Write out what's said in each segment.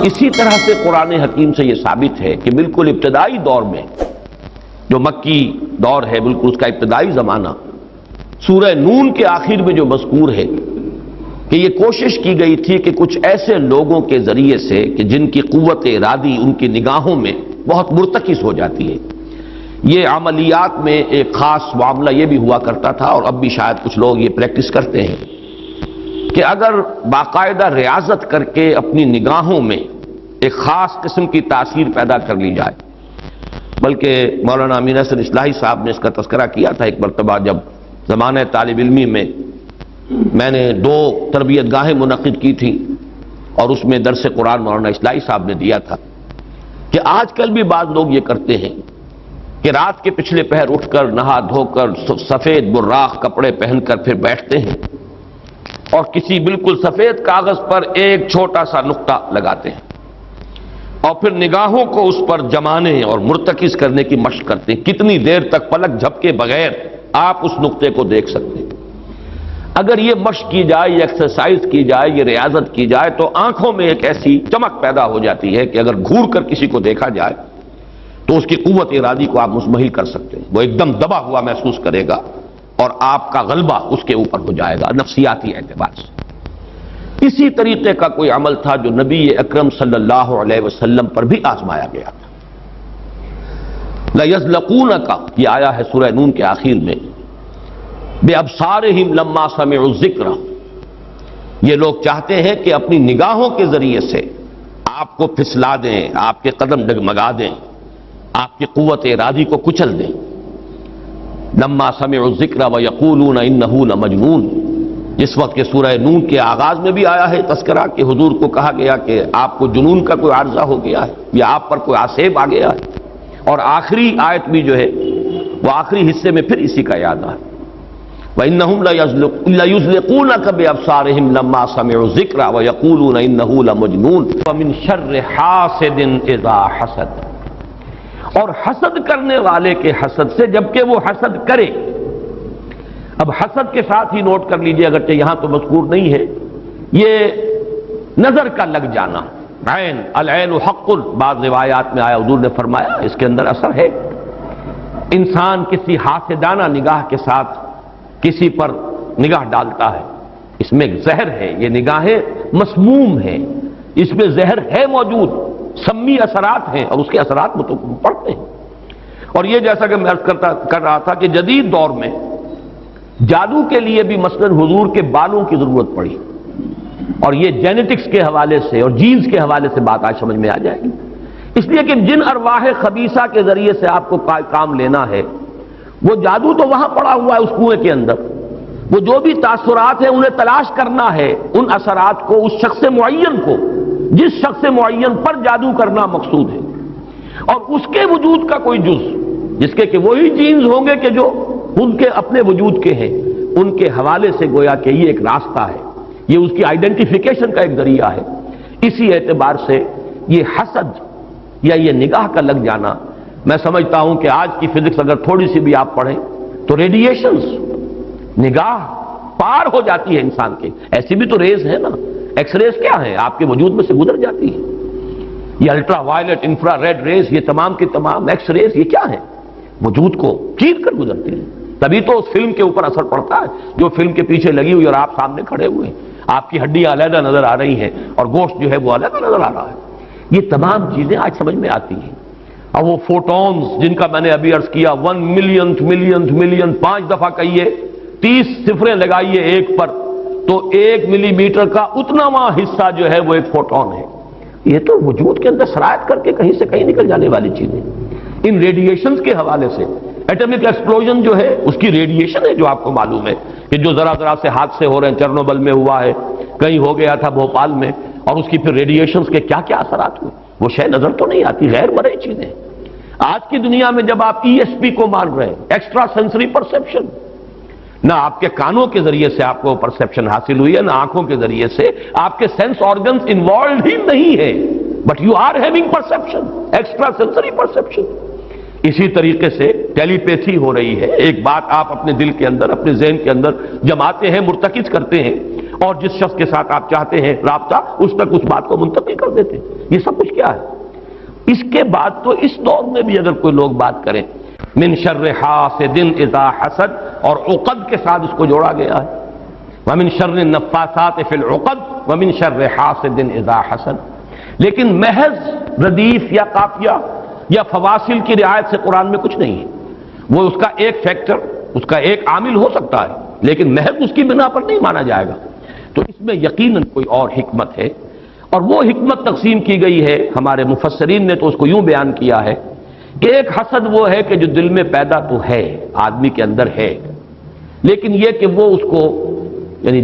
اسی طرح سے قرآن حکیم سے یہ ثابت ہے کہ بالکل ابتدائی دور میں جو مکی دور ہے، بالکل اس کا ابتدائی زمانہ، سورہ نون کے آخر میں جو مذکور ہے کہ یہ کوشش کی گئی تھی کہ کچھ ایسے لوگوں کے ذریعے سے کہ جن کی قوت ارادی ان کی نگاہوں میں بہت مرتکز ہو جاتی ہے، یہ عملیات میں ایک خاص معاملہ یہ بھی ہوا کرتا تھا، اور اب بھی شاید کچھ لوگ یہ پریکٹس کرتے ہیں کہ اگر باقاعدہ ریاضت کر کے اپنی نگاہوں میں ایک خاص قسم کی تاثیر پیدا کر لی جائے، بلکہ مولانا امین حسن اصلاحی صاحب نے اس کا تذکرہ کیا تھا ایک مرتبہ جب زمانہ طالب علمی میں نے 2 تربیت گاہیں منعقد کی تھیں، اور اس میں درس قرآن مولانا اصلاحی صاحب نے دیا تھا کہ آج کل بھی بعض لوگ یہ کرتے ہیں کہ رات کے پچھلے پہر اٹھ کر نہا دھو کر سفید براق کپڑے پہن کر پھر بیٹھتے ہیں اور کسی بالکل سفید کاغذ پر ایک چھوٹا سا نقطہ لگاتے ہیں اور پھر نگاہوں کو اس پر جمانے اور مرتکز کرنے کی مشق کرتے ہیں۔ کتنی دیر تک پلک جھپکے بغیر آپ اس نقطے کو دیکھ سکتے ہیں۔ اگر یہ مشق کی جائے، یہ ایکسرسائز کی جائے، یہ ریاضت کی جائے تو آنکھوں میں ایک ایسی چمک پیدا ہو جاتی ہے کہ اگر گھور کر کسی کو دیکھا جائے تو اس کی قوت ارادی کو آپ مزمحل کر سکتے ہیں، وہ ایک دم دبا ہوا محسوس کرے گا اور آپ کا غلبہ اس کے اوپر ہو جائے گا نفسیاتی اعتبار سے۔ اسی طریقے کا کوئی عمل تھا جو نبی اکرم صلی اللہ علیہ وسلم پر بھی آزمایا گیا تھا۔ لَيَزْلَقُونَكَ، یہ آیا ہے سورہ نون کے آخر میں، بِأَبْصَارِهِمْ لَمَّا سَمِعُوا الذِّكْرَ، یہ لوگ چاہتے ہیں کہ اپنی نگاہوں کے ذریعے سے آپ کو پھسلا دیں، آپ کے قدم ڈگمگا دیں، آپ کی قوت ارادی کو کچل دیں۔ لما سمعوا الذکر ویقولون انہ لمجنون، جس وقت کہ سورہ نون کے آغاز میں بھی آیا ہے تذکرہ کہ حضور کو کہا گیا کہ آپ کو جنون کا کوئی عارضہ ہو گیا ہے یا آپ پر کوئی آسیب آ گیا ہے، اور آخری آیت بھی جو ہے وہ آخری حصے میں پھر اسی کا یاد آیا، وَإِنَّهُمْ لَيُزْلِقُونَكَ بِأَبْصَارِهِمْ لَمَّا سَمِعُوا الذِّكْرَ وَيَقُولُونَ إِنَّهُ لَمَجْنُونٌ وَمِنْ شَرِّ حَاسِدٍ إِذَا حَسَدَ، اور حسد کرنے والے کے حسد سے جبکہ وہ حسد کرے۔ اب حسد کے ساتھ ہی نوٹ کر لیجئے، اگرچہ یہاں تو مذکور نہیں ہے، یہ نظر کا لگ جانا، عین العین حق، بعض روایات میں آیا حضور نے فرمایا اس کے اندر اثر ہے۔ انسان کسی حاسدانہ نگاہ کے ساتھ کسی پر نگاہ ڈالتا ہے، اس میں زہر ہے، یہ نگاہیں مسموم ہیں، اس میں زہر ہے موجود، سمی اثرات ہیں اور اس کے اثرات میں تو پڑتے ہیں۔ اور یہ جیسا کہ میں عرض کر رہا تھا کہ جدید دور میں جادو کے لیے بھی مثلاً حضور کے بالوں کی ضرورت پڑی، اور یہ جینیٹکس کے حوالے سے اور جینز کے حوالے سے بات آج سمجھ میں آ جائے گی، اس لیے کہ جن ارواح خبیثہ کے ذریعے سے آپ کو کام لینا ہے، وہ جادو تو وہاں پڑا ہوا ہے اس کنویں کے اندر، وہ جو بھی تاثرات ہیں انہیں تلاش کرنا ہے، ان اثرات کو اس شخص معین کو، جس شخص معین پر جادو کرنا مقصود ہے، اور اس کے وجود کا کوئی جز جس کے کہ وہی جینز ہوں گے کہ جو ان کے اپنے وجود کے ہیں، ان کے حوالے سے گویا کہ یہ ایک راستہ ہے، یہ اس کی آئیڈینٹیفیکیشن کا ایک ذریعہ ہے۔ اسی اعتبار سے یہ حسد یا یہ نگاہ کا لگ جانا، میں سمجھتا ہوں کہ آج کی فزکس اگر تھوڑی سی بھی آپ پڑھیں تو ریڈیشنز نگاہ پار ہو جاتی ہے انسان کے، ایسی بھی تو ریز ہے نا، ایکس ریز کیا ہے، آپ کے وجود میں سے گزر جاتی ہے، یہ ultraviolet infrared rays, یہ تمام کی تمام ایکس ریز، یہ کیا ہے، وجود کو چیر کر گزرتی ہے، تبھی تو اس فلم کے اوپر اثر پڑتا ہے جو فلم کے پیچھے لگی ہوئی اور آپ سامنے کھڑے ہوئے ہیں، آپ کی ہڈیاں علیحدہ نظر آ رہی ہیں اور گوشت جو ہے وہ علیحدہ نظر آ رہا ہے، یہ تمام چیزیں آج سمجھ میں آتی ہیں۔ اور وہ فوٹونز جن کا میں نے ابھی عرض کیا 1 ملین 5 دفعہ کہیے، 30 صفریں لگائیے ایک پر تو 1 ملی میٹر کا اتناواں حصہ جو ہے وہ ایک فوٹون ہے، یہ تو وجود کے اندر سرایت کر کے کہیں سے کہیں نکل جانے والی چیزیں۔ ان ریڈیشنز کے حوالے سے ایٹمک ایکسپلوژن جو ہے اس کی ریڈیشن ہے، جو آپ کو معلوم ہے کہ جو ذرا سے حادثے ہو رہے ہیں، چرنوبل میں ہوا ہے، کہیں ہو گیا تھا بھوپال میں، اور اس کی پھر ریڈیشنز کے کیا کیا اثرات ہوئے، وہ شے نظر تو نہیں آتی، غیر مرئی چیزیں۔ آج کی دنیا میں جب آپ ESP کو مان رہے ہیں، ایکسٹرا سینسری پرسیپشن، نہ آپ کے کانوں کے ذریعے سے آپ کو پرسیپشن حاصل ہوئی ہے، نہ آنکھوں کے ذریعے سے، آپ کے سینس آرگنز انوالوڈ ہی نہیں ہے، but you are having perception, extra sensory perception. اسی طریقے سے ٹیلی پیتھی ہو رہی ہے، ایک بات آپ اپنے دل کے اندر، اپنے ذہن کے اندر جماتے ہیں، مرتکز کرتے ہیں، اور جس شخص کے ساتھ آپ چاہتے ہیں رابطہ اس تک اس بات کو منتقل کر دیتے ہیں۔ یہ سب کچھ کیا ہے؟ اس کے بعد تو اس دور میں بھی اگر کوئی لوگ بات کریں من شر حاسد اذا حسد، اور عقد کے ساتھ اس کو جوڑا گیا ہے، ومن شر النفاثات فی العقد ومن شر حاسد اذا حسد، لیکن محض ردیف یا قافیہ یا فواصل کی رعایت سے قرآن میں کچھ نہیں ہے۔ وہ اس کا ایک فیکٹر، اس کا ایک عامل ہو سکتا ہے، لیکن محض اس کی بنا پر نہیں مانا جائے گا۔ تو اس میں یقیناً کوئی اور حکمت ہے، اور وہ حکمت تقسیم کی گئی ہے۔ ہمارے مفسرین نے تو اس کو یوں بیان کیا ہے کہ ایک حسد وہ ہے کہ جو دل میں پیدا تو ہے، آدمی کے اندر ہے، لیکن یہ کہ وہ اس کو یعنی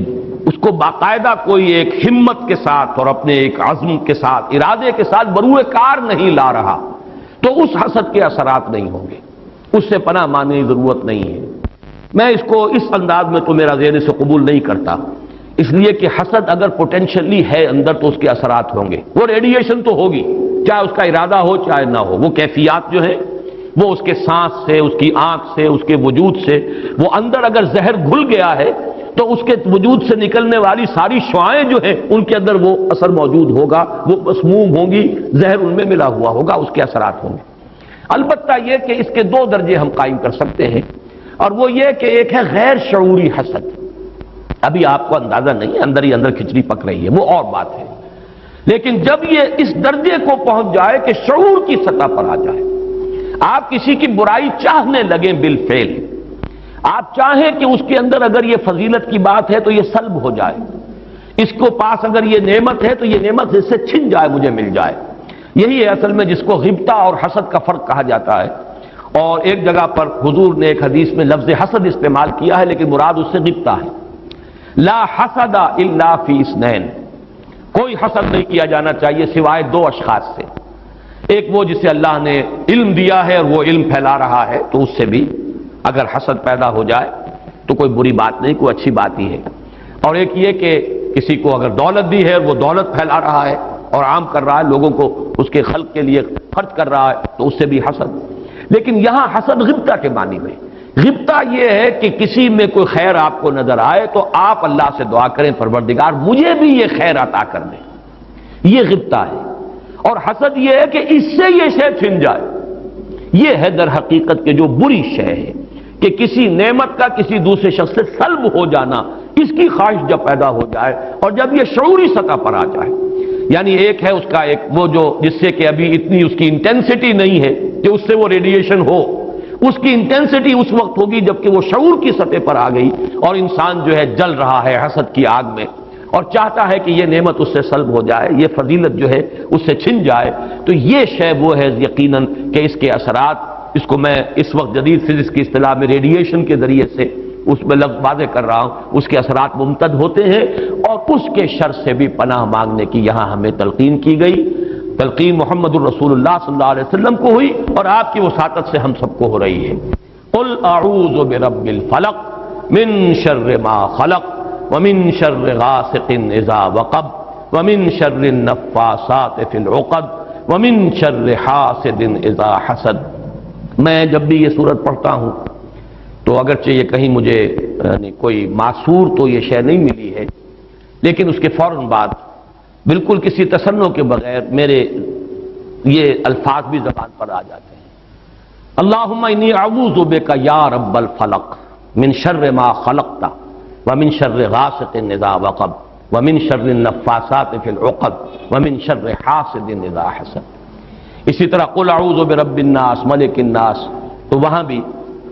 اس کو باقاعدہ کوئی ایک ہمت کے ساتھ اور اپنے ایک عزم کے ساتھ، ارادے کے ساتھ بروئے کار نہیں لا رہا، تو اس حسد کے اثرات نہیں ہوں گے، اس سے پناہ مانگنے کی ضرورت نہیں ہے۔ میں اس کو اس انداز میں تو میرا ذہن سے قبول نہیں کرتا، اس لیے کہ حسد اگر پوٹینشلی ہے اندر تو اس کے اثرات ہوں گے، وہ ریڈیشن تو ہوگی، چاہے اس کا ارادہ ہو چاہے نہ ہو، وہ کیفیات جو ہیں وہ اس کے سانس سے، اس کی آنکھ سے، اس کے وجود سے، وہ اندر اگر زہر گھل گیا ہے تو اس کے وجود سے نکلنے والی ساری شعاعیں جو ہیں ان کے اندر وہ اثر موجود ہوگا، وہ مسموم ہوں گی، زہر ان میں ملا ہوا ہوگا، اس کے اثرات ہوں گے۔ البتہ یہ کہ اس کے دو درجے ہم قائم کر سکتے ہیں، اور وہ یہ کہ ایک ہے غیر شعوری حسد، ابھی آپ کو اندازہ نہیں، اندر ہی اندر کھچڑی پک رہی ہے، وہ اور بات ہے، لیکن جب یہ اس درجے کو پہنچ جائے کہ شعور کی سطح پر آ جائے، آپ کسی کی برائی چاہنے لگیں بالفعل، آپ چاہیں کہ اس کے اندر اگر یہ فضیلت کی بات ہے تو یہ سلب ہو جائے، اس کو پاس اگر یہ نعمت ہے تو یہ نعمت اس سے چھن جائے، مجھے مل جائے، یہی ہے اصل میں جس کو غبطہ اور حسد کا فرق کہا جاتا ہے۔ اور ایک جگہ پر حضور نے ایک حدیث میں لفظ حسد استعمال کیا ہے، لیکن مراد اس سے غبطہ ہے۔ لا حسد الا فی اثنین، کوئی حسد نہیں کیا جانا چاہیے سوائے دو اشخاص سے، ایک وہ جسے اللہ نے علم دیا ہے اور وہ علم پھیلا رہا ہے تو اس سے بھی اگر حسد پیدا ہو جائے تو کوئی بری بات نہیں، کوئی اچھی بات ہی ہے، اور ایک یہ کہ کسی کو اگر دولت دی ہے اور وہ دولت پھیلا رہا ہے اور عام کر رہا ہے، لوگوں کو اس کے خلق کے لیے خرچ کر رہا ہے تو اس سے بھی حسد۔ لیکن یہاں حسد غبطہ کے معنی میں، غبطہ یہ ہے کہ کسی میں کوئی خیر آپ کو نظر آئے تو آپ اللہ سے دعا کریں پروردگار مجھے بھی یہ خیر عطا کر دے، یہ غبطہ ہے۔ اور حسد یہ ہے کہ اس سے یہ شے چھن جائے، یہ ہے در حقیقت کہ جو بری شے ہے کہ کسی نعمت کا کسی دوسرے شخص سے سلب ہو جانا، اس کی خواہش جب پیدا ہو جائے اور جب یہ شعوری سطح پر آ جائے، یعنی ایک ہے اس کا ایک وہ جو جس سے کہ ابھی اتنی اس کی انٹینسٹی نہیں ہے کہ اس سے وہ ریڈیشن ہو، اس کی انٹینسٹی اس وقت ہوگی جب کہ وہ شعور کی سطح پر آ گئی اور انسان جو ہے جل رہا ہے حسد کی آگ میں اور چاہتا ہے کہ یہ نعمت اس سے سلب ہو جائے، یہ فضیلت جو ہے اس سے چھن جائے، تو یہ شے وہ ہے یقیناً کہ اس کے اثرات، اس کو میں اس وقت جدید فزکس کی اصطلاح میں ریڈیشن کے ذریعے سے اس میں لفظ واضح کر رہا ہوں، اس کے اثرات ممتد ہوتے ہیں، اور اس کے شر سے بھی پناہ مانگنے کی یہاں ہمیں تلقین کی گئی۔ تلقین محمد الرسول اللہ صلی اللہ علیہ وسلم کو ہوئی اور آپ کی وساطت سے ہم سب کو ہو رہی ہے۔ قل اعوذ برب الفلق من شر ما خلق ومن شر غاسق اذا وقب ومن شر النفاثات فی العقد ومن شر حاسد اذا حسد۔ میں جب بھی یہ سورت پڑھتا ہوں تو اگرچہ یہ کہیں مجھے یعنی کوئی معصور تو یہ شے نہیں ملی ہے، لیکن اس کے فوراً بعد بالکل کسی تصنع کے بغیر میرے یہ الفاظ بھی زبان پر آ جاتے ہیں، اللہم انی اعوذ بک یا رب الفلق من شر ما خلقت ومن شر غاسق اذا وقب ومن شر النفاثات فی العقد ومن شر حاسد اذا حسد۔ اسی طرح قل اعوذ برب الناس ملک الناس، تو وہاں بھی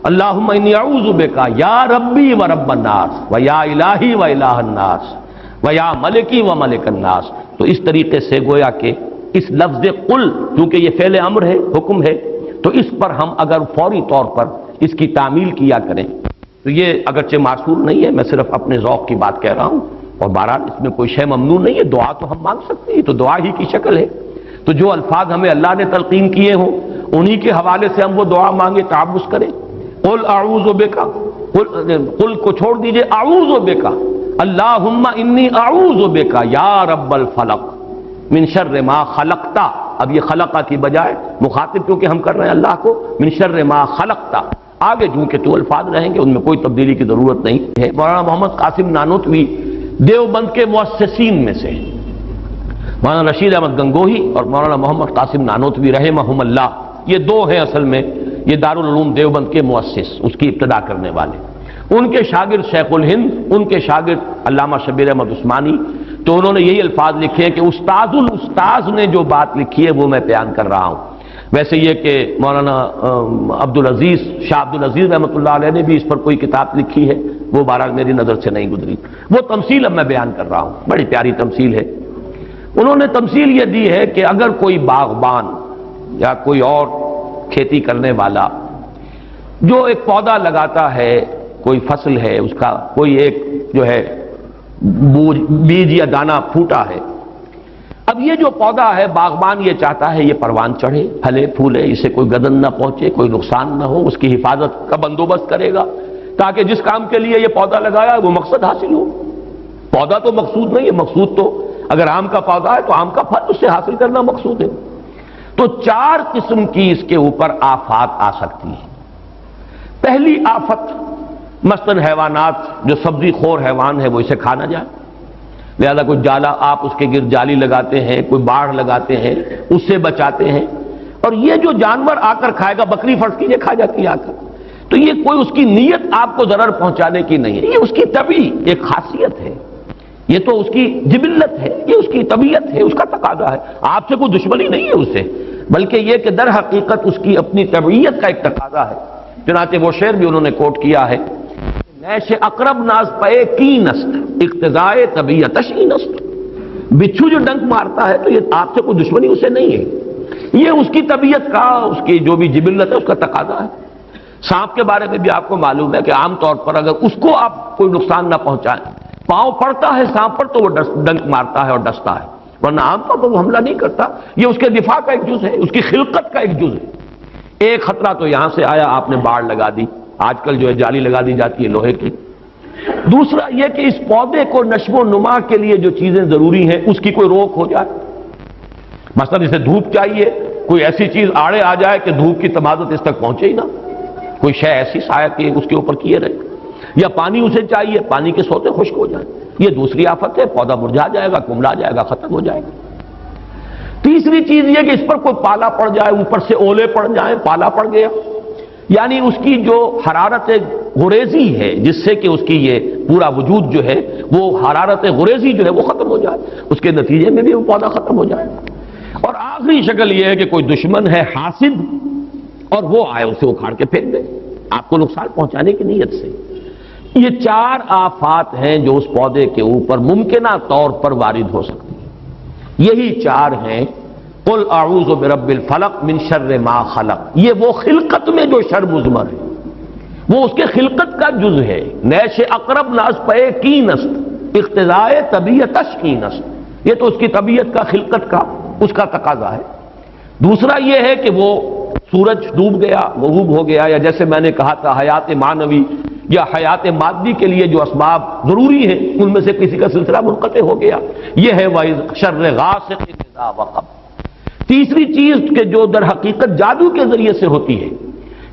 اللہم انی اعوذ بک یا ربی و رب الناس و یا الہی و الہ الناس و یا ملکی و ملک الناس۔ تو اس طریقے سے گویا کہ اس لفظ قل چونکہ یہ فعل امر ہے، حکم ہے، تو اس پر ہم اگر فوری طور پر اس کی تعمیل کیا کریں تو یہ اگرچہ معصور نہیں ہے، میں صرف اپنے ذوق کی بات کہہ رہا ہوں، اور بہرحال اس میں کوئی شے ممنوع نہیں ہے، دعا تو ہم مانگ سکتے ہیں، تو دعا ہی کی شکل ہے، تو جو الفاظ ہمیں اللہ نے تلقین کیے ہوں انہی کے حوالے سے ہم وہ دعا مانگے، تعوذ کریں۔ قل اعوذ بک، قل کو چھوڑ دیجئے، اعوذ بک، اللہم انی اعوذ بک یا رب الفلق من شر ما خلقت، اب یہ خلقہ کی بجائے مخاطب کیونکہ ہم کر رہے ہیں اللہ کو، من شر ما خلقت، آگے جو کہ تو الفاظ رہیں گے ان میں کوئی تبدیلی کی ضرورت نہیں ہے۔ مولانا محمد قاسم نانوتوی دیوبند کے مؤسسین میں سے مولانا رشید احمد گنگوہی اور مولانا محمد قاسم نانوتوی رحمہم اللہ، یہ دو ہیں اصل میں یہ دارالعلوم دیوبند کے مؤسس، اس کی ابتدا کرنے والے۔ ان کے شاگرد شیخ الہند، ان کے شاگرد علامہ شبیر احمد عثمانی، تو انہوں نے یہی الفاظ لکھے ہیں کہ استاد الاستاذ نے جو بات لکھی ہے وہ میں بیان کر رہا ہوں۔ ویسے یہ کہ مولانا عبدالعزیز شاہ عبدالعزیز رحمۃ اللہ علیہ نے بھی اس پر کوئی کتاب لکھی ہے، وہ بہرحال میری نظر سے نہیں گزری، وہ تمثیل اب میں بیان کر رہا ہوں، بڑی پیاری تمثیل ہے۔ انہوں نے تمثیل یہ دی ہے کہ اگر کوئی باغبان یا کوئی اور کھیتی کرنے والا جو ایک پودا لگاتا ہے، کوئی فصل ہے اس کا کوئی ایک جو ہے بیج یا دانہ پھوٹا ہے، اب یہ جو پودا ہے باغبان یہ چاہتا ہے یہ پروان چڑھے، پھلے پھولے، اسے کوئی گدن نہ پہنچے، کوئی نقصان نہ ہو، اس کی حفاظت کا بندوبست کرے گا تاکہ جس کام کے لیے یہ پودا لگایا وہ مقصد حاصل ہو۔ پودا تو مقصود نہیں ہے، مقصود تو اگر آم کا پودا ہے تو آم کا پھل اس سے حاصل کرنا مقصود ہے۔ تو 4 قسم کی اس کے اوپر آفات آ سکتی ہیں۔ پہلی آفت مثلاً حیوانات، جو سبزی خور حیوان ہے وہ اسے کھا نہ جائے، لہذا کوئی جالا آپ اس کے گرد جالی لگاتے ہیں، کوئی باڑ لگاتے ہیں، اس سے بچاتے ہیں، اور یہ جو جانور آ کر کھائے گا، بکری فرض کیجیے کھا جاتی ہے آ کر، تو یہ کوئی اس کی نیت آپ کو ضرر پہنچانے کی نہیں ہے، یہ اس کی طبعی ایک خاصیت ہے، یہ تو اس کی جبلت ہے، یہ اس کی طبیعت ہے، اس کا تقاضا ہے، آپ سے کوئی دشمنی نہیں ہے اس سے، بلکہ یہ کہ در حقیقت اس کی اپنی طبعیت کا ایک تقاضا ہے۔ چنانچہ وہ شعر بھی انہوں نے کوٹ کیا ہے، نیش اقرب ناز پے کی نست اقتضائے طبیعتش این است، بچھو جو ڈنک مارتا ہے تو یہ آپ سے کوئی دشمنی اسے نہیں ہے، یہ اس کی طبیعت کا، اس کی جو بھی جبلت ہے اس کا تقاضا ہے۔ سانپ کے بارے میں بھی آپ کو معلوم ہے کہ عام طور پر اگر اس کو آپ کوئی نقصان نہ پہنچائیں، پاؤں پڑتا ہے سانپ پر تو وہ ڈنک مارتا ہے اور ڈستا ہے، ورنہ عام طور پر وہ حملہ نہیں کرتا، یہ اس کے دفاع کا ایک جز ہے، اس کی خلقت کا ایک جز ہے۔ ایک خطرہ تو یہاں سے آیا، آپ نے باڑ لگا دی، آج کل جو ہے جالی لگا دی جاتی ہے لوہے کی۔ دوسرا یہ کہ اس پودے کو نشو و نما کے لیے جو چیزیں ضروری ہیں اس کی کوئی روک ہو جائے، مثلا اسے دھوپ چاہیے، کوئی ایسی چیز آڑے آ جائے کہ دھوپ کی تمازت اس تک پہنچے ہی نہ، کوئی شے ایسی سایہ کی اس کے اوپر کیے رہے، یا پانی اسے چاہیے، پانی کے سوتے خشک ہو جائیں، یہ دوسری آفت ہے، پودا مرجھا جائے گا، کملا جائے گا، ختم ہو جائے گا۔ تیسری چیز یہ کہ اس پر کوئی پالا پڑ جائے، اوپر سے اولے پڑ جائیں، پالا پڑ گیا، یعنی اس کی جو حرارت غریزی ہے جس سے کہ اس کی یہ پورا وجود جو ہے وہ حرارت غریزی جو ہے وہ ختم ہو جائے، اس کے نتیجے میں بھی وہ پودا ختم ہو جائے۔ اور آخری شکل یہ ہے کہ کوئی دشمن ہے حاسد اور وہ آئے اسے اکھاڑ کے پھینک دے آپ کو نقصان پہنچانے کی نیت سے۔ یہ 4 آفات ہیں جو اس پودے کے اوپر ممکنہ طور پر وارد ہو سکتی ہیں، یہی 4 ہیں۔ قل اعوذ برب الفلق من شر ما خلق، یہ وہ خلقت میں جو شر مضمر ہے، وہ اس کے خلقت کا جز ہے۔ نیش اقرب ناز پے کی نست اقتضائے طبیعتش کی نست، یہ تو اس کی طبیعت کا، خلقت کا، اس کا تقاضا ہے۔ دوسرا یہ ہے کہ وہ سورج ڈوب گیا، غروب ہو گیا، یا جیسے میں نے کہا تھا حیات معنوی یا حیات مادی کے لیے جو اسباب ضروری ہیں ان میں سے کسی کا سلسلہ منقطع ہو گیا، یہ ہے وَإِذْ شَرِّ غَاسِقٍ إِذَا وَقَبَ۔ تیسری چیز کہ جو در حقیقت جادو کے ذریعے سے ہوتی ہے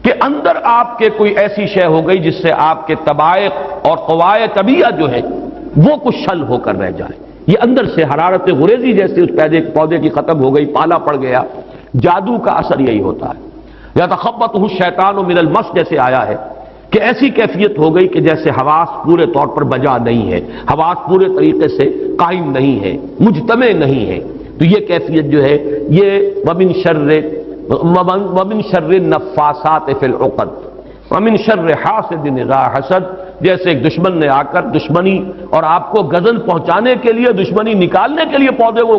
کہ اندر آپ کے کوئی ایسی شے ہو گئی جس سے آپ کے طبائع اور قوائے طبیعہ جو ہے وہ کچھ شل ہو کر رہ جائے، یہ اندر سے حرارت غریزی جیسے اس پودے کی ختم ہو گئی، پالا پڑ گیا، جادو کا اثر یہی ہوتا ہے۔ یا تخبطہ الشیطان من المس جیسے آیا ہے کہ ایسی کیفیت ہو گئی کہ جیسے حواس پورے طور پر بجا نہیں ہے، حواس پورے طریقے سے قائم نہیں ہے، مجتمع نہیں ہے، تو یہ کیفیت جو ہے یہ ومن شر النفاثات فی العقد ومن شر حاسد اذا حسد، جیسے ایک دشمن نے آ کر دشمنی اور آپ کو گزن پہنچانے کے لیے، دشمنی نکالنے کے لیے پودے کو